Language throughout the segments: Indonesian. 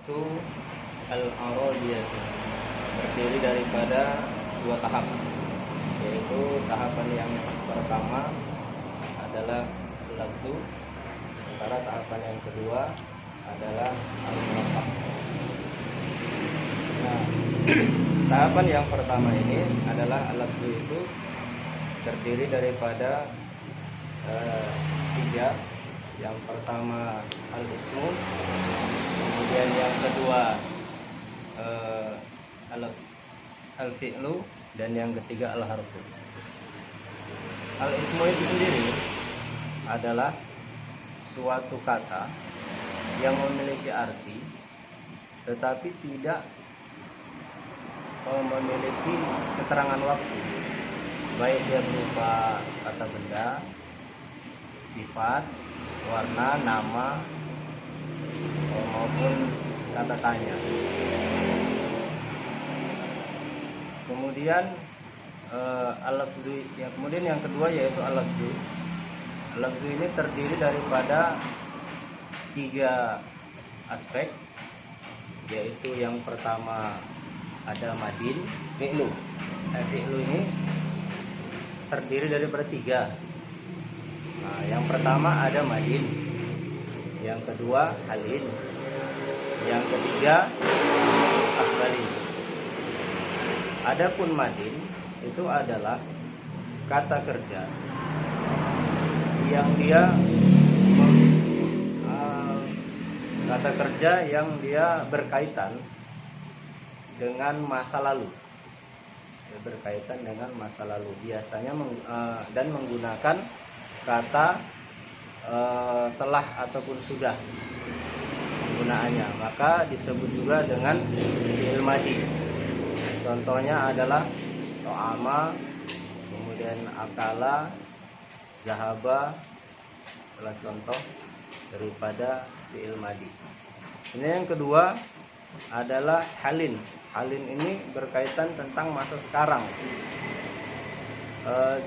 itu al-aradiyah, terdiri daripada dua tahap, yaitu tahapan yang pertama adalah lafzu, sementara tahapan yang kedua adalah al-murakkab. Nah, tahapan yang pertama ini adalah al-lafzu, itu terdiri daripada tiga. Yang pertama al-ismu, kemudian yang kedua al-fi'lu, dan yang ketiga al-harfu. Al-ismu itu sendiri adalah suatu kata yang memiliki arti tetapi tidak memiliki keterangan waktu, baik dia berupa kata benda, sifat, warna, nama, maupun kata tanya. Kemudian al-lafzu, kemudian yang kedua yaitu al-lafzu. Al-lafzu ini terdiri daripada tiga aspek, yaitu yang pertama ada madin. Fi'lu ini terdiri daripada tiga. Nah, yang pertama ada madin, yang kedua halin, yang ketiga akbalin. Adapun madin itu adalah kata kerja yang dia berkaitan dengan masa lalu, biasanya dan menggunakan kata telah ataupun sudah penggunaannya, maka disebut juga dengan fi'il madhi. Contohnya adalah to'ama, kemudian akala, zahaba, adalah contoh daripada fi'il madhi. Ini yang kedua adalah halin. Halin ini berkaitan tentang masa sekarang.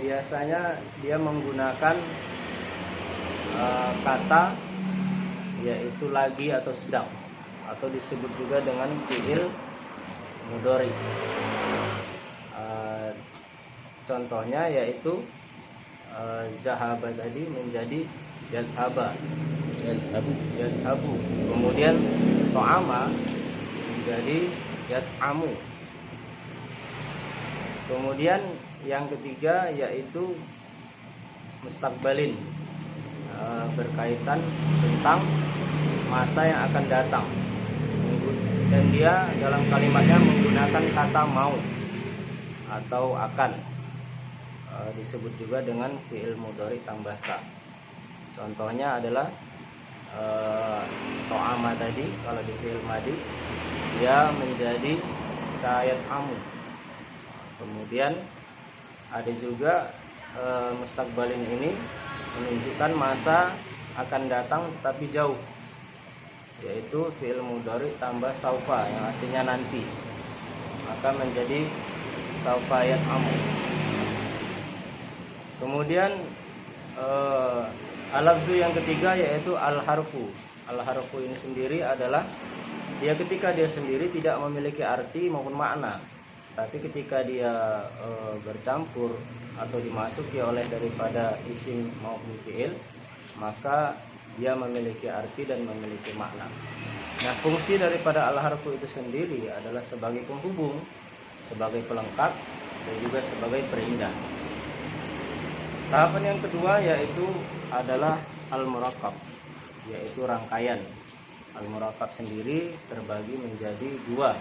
Biasanya dia menggunakan kata yaitu lagi atau sedang, atau disebut juga dengan fi'il mudhari. Contohnya yaitu zahaba tadi menjadi yadhaba, kemudian to'ama menjadi yat'amu. Kemudian yang ketiga yaitu mustaqbalin, berkaitan tentang masa yang akan datang, dan dia dalam kalimatnya menggunakan kata mau atau akan, disebut juga dengan fi'il mudhari tambah sa. Contohnya adalah to'ama tadi, kalau di fi'il madhi dia menjadi sayat amu. Kemudian ada juga mustaqbalin ini menunjukkan masa akan datang tapi jauh, yaitu fi'il mudhari tambah saufa yang artinya nanti, maka menjadi saufa yat'amu. Kemudian al-lafzu yang ketiga yaitu al-harfu. Al-harfu ini sendiri adalah ketika dia sendiri tidak memiliki arti maupun makna, tapi ketika dia bercampur atau dimasuki oleh daripada isim maupun fi'il, maka dia memiliki arti dan memiliki makna. Nah, fungsi daripada al-harfu itu sendiri adalah sebagai penghubung, sebagai pelengkap, dan juga sebagai perindah. Tahapan yang kedua yaitu adalah al-murakkab, yaitu rangkaian. Al-murakkab sendiri terbagi menjadi dua.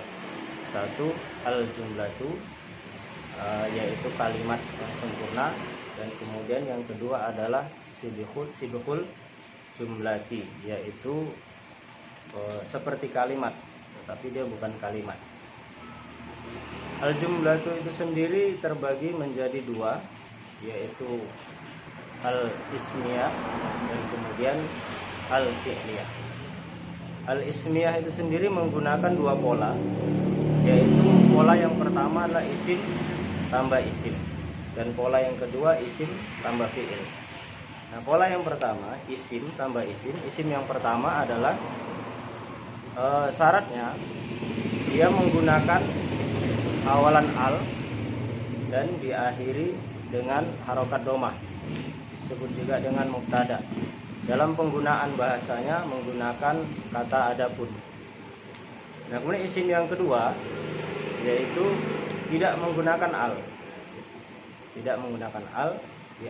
Satu al-jumlatu, yaitu kalimat yang sempurna, dan kemudian yang kedua adalah sibhul jumlati, yaitu seperti kalimat tetapi dia bukan kalimat. Al-jumlatu itu sendiri terbagi menjadi dua, yaitu al-ismiyah dan kemudian al-fi'liyah. Al-ismiyah itu sendiri menggunakan dua pola, yaitu pola yang pertama adalah isim tambah isim, dan pola yang kedua isim tambah fi'il. Nah, pola yang pertama isim tambah isim. Isim yang pertama adalah Syaratnya dia menggunakan awalan al dan diakhiri dengan harokat domah, disebut juga dengan mubtada. Dalam penggunaan bahasanya menggunakan kata adapun. Nah, kemudian isim yang kedua yaitu tidak menggunakan al, tidak menggunakan al di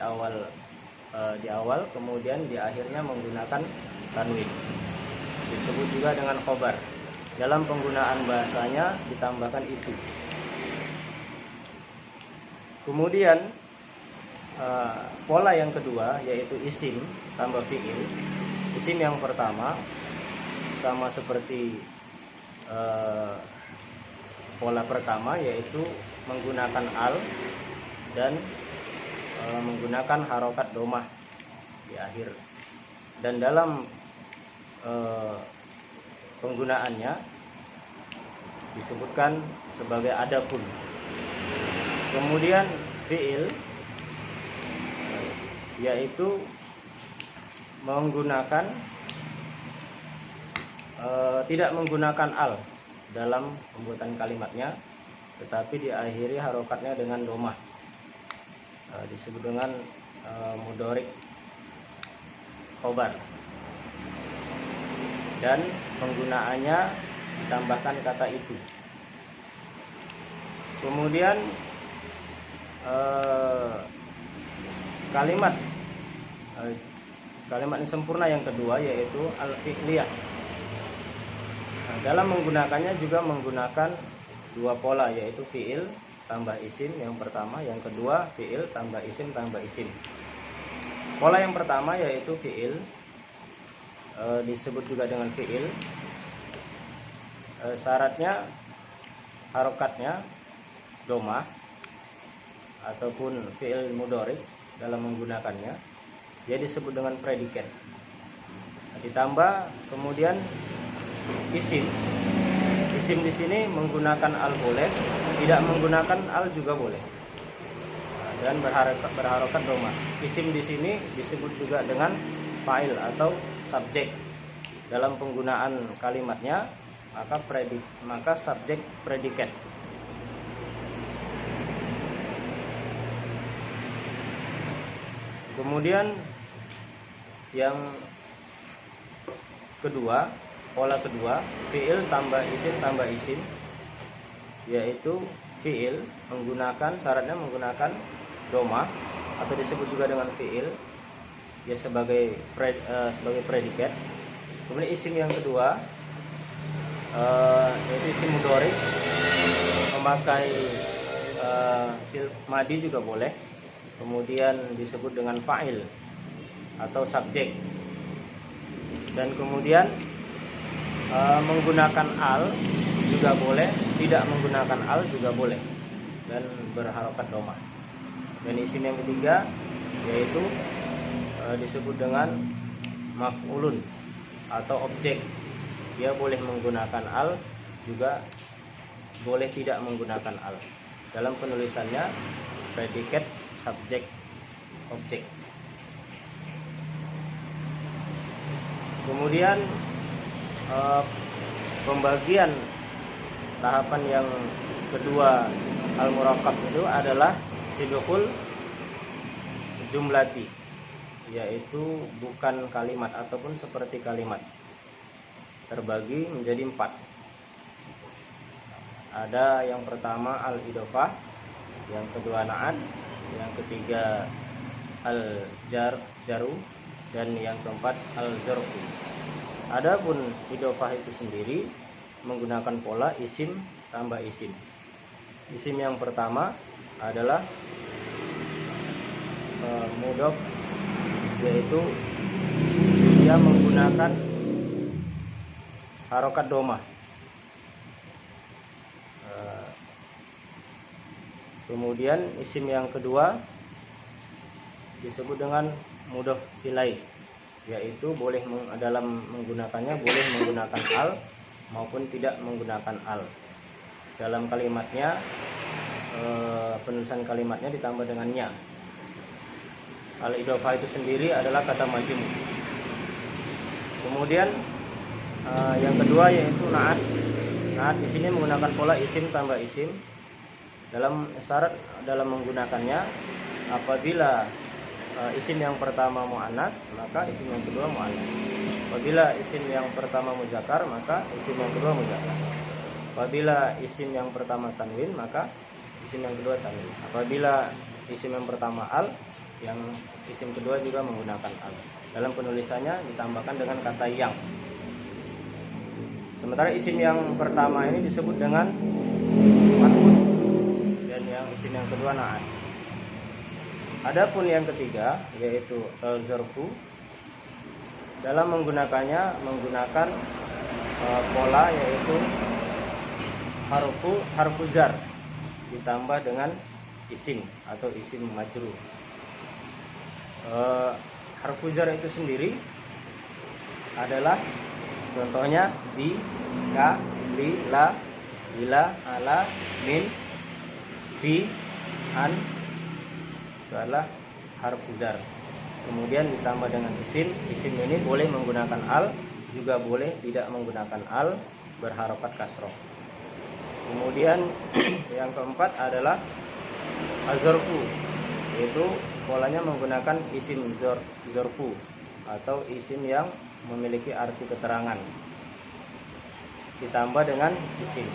awal kemudian di akhirnya menggunakan tanwin, disebut juga dengan khobar. Dalam penggunaan bahasanya ditambahkan itu. Kemudian pola yang kedua yaitu isim tambah fi'il. Isim yang pertama sama seperti pola pertama, yaitu menggunakan al dan menggunakan harokat domah di akhir. Dan dalam penggunaannya disebutkan sebagai adapun. Kemudian fi'il yaitu menggunakan tidak menggunakan al dalam pembuatan kalimatnya, tetapi diakhiri harokatnya dengan domah, disebut dengan mudhorik khobar, dan penggunaannya ditambahkan kata itu. Kemudian kalimat yang sempurna yang kedua yaitu al-fi'liyah. Dalam menggunakannya juga menggunakan dua pola, yaitu fi'il tambah isim yang pertama, yang kedua fi'il tambah isim. Pola yang pertama yaitu fi'il, disebut juga dengan fi'il. Syaratnya harokatnya domah ataupun fi'il mudhorik. Dalam menggunakannya dia disebut dengan predikat. Ditambah kemudian isim di sini menggunakan al boleh, tidak menggunakan al juga boleh, dan berharokat domah. Isim di sini disebut juga dengan fa'il atau subjek. Dalam penggunaan kalimatnya maka subjek predikat. Kemudian yang kedua, pola kedua, fi'il tambah isim, yaitu fi'il syaratnya menggunakan domah atau disebut juga dengan fi'il, ya sebagai predikat. Kemudian isim yang kedua yaitu isim mudhorik, memakai fi'il madi juga boleh. Kemudian disebut dengan fa'il atau subjek. Dan kemudian menggunakan al juga boleh, tidak menggunakan al juga boleh, dan berharokat domah. Dan isim yang ketiga yaitu disebut dengan maf'ulun atau objek. Dia boleh menggunakan al juga boleh tidak menggunakan al. Dalam penulisannya predikat, subjek, objek. Kemudian pembagian tahapan yang kedua al-murakkab itu adalah sidqul jumlati, yaitu bukan kalimat ataupun seperti kalimat, terbagi menjadi 4. Ada yang pertama al-idhofah, yang kedua na'at, yang ketiga al-jaru, dan yang keempat al-zarfu. Adapun idhofah itu sendiri menggunakan pola isim tambah isim. Isim yang pertama adalah mudhof, yaitu dia menggunakan harokat domah. Kemudian isim yang kedua disebut dengan mudhof ilaih, yaitu boleh dalam menggunakannya boleh menggunakan al maupun tidak menggunakan al. Dalam kalimatnya penulisan kalimatnya ditambah dengan nya. Al-idhofah itu sendiri adalah kata majmu. Kemudian Yang kedua yaitu naat. Naat di sini menggunakan pola isim tambah isim. Dalam syarat dalam menggunakannya, apabila isim yang pertama muannas, maka isim yang kedua muannas. Apabila isim yang pertama muzakkar, maka isim yang kedua muzakkar. Apabila isim yang pertama tanwin, maka isim yang kedua tanwin. Apabila isim yang pertama al, yang isim kedua juga menggunakan al. Dalam penulisannya ditambahkan dengan kata yang. Sementara isim yang pertama ini disebut dengan man'ut, dan yang isim yang kedua na'at. Adapun yang ketiga yaitu al-zarfu, dalam menggunakannya menggunakan pola yaitu harfu jar ditambah dengan isim atau isim majrur. Harfu jar itu sendiri adalah contohnya bi, ka, li, la, ila, ala, min, fi, an. Itu adalah harfu jar. Kemudian ditambah dengan isim. Isim ini boleh menggunakan al, juga boleh tidak menggunakan al, berharokat kasroh. Kemudian yang keempat adalah az-zarfu, yaitu polanya menggunakan isim zarfu atau isim yang memiliki arti keterangan ditambah dengan isim.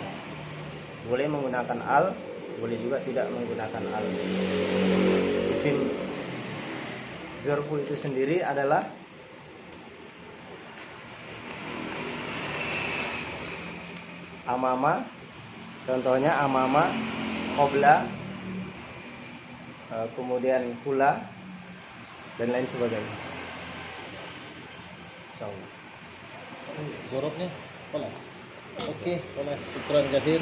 Boleh menggunakan al, boleh juga tidak menggunakan al. Isim zarfu itu sendiri adalah amama, contohnya amama, qobla, kemudian kula, dan lain sebagainya. Insyaallah. Zorobnya polas. Oke, polas. Syukran katsir.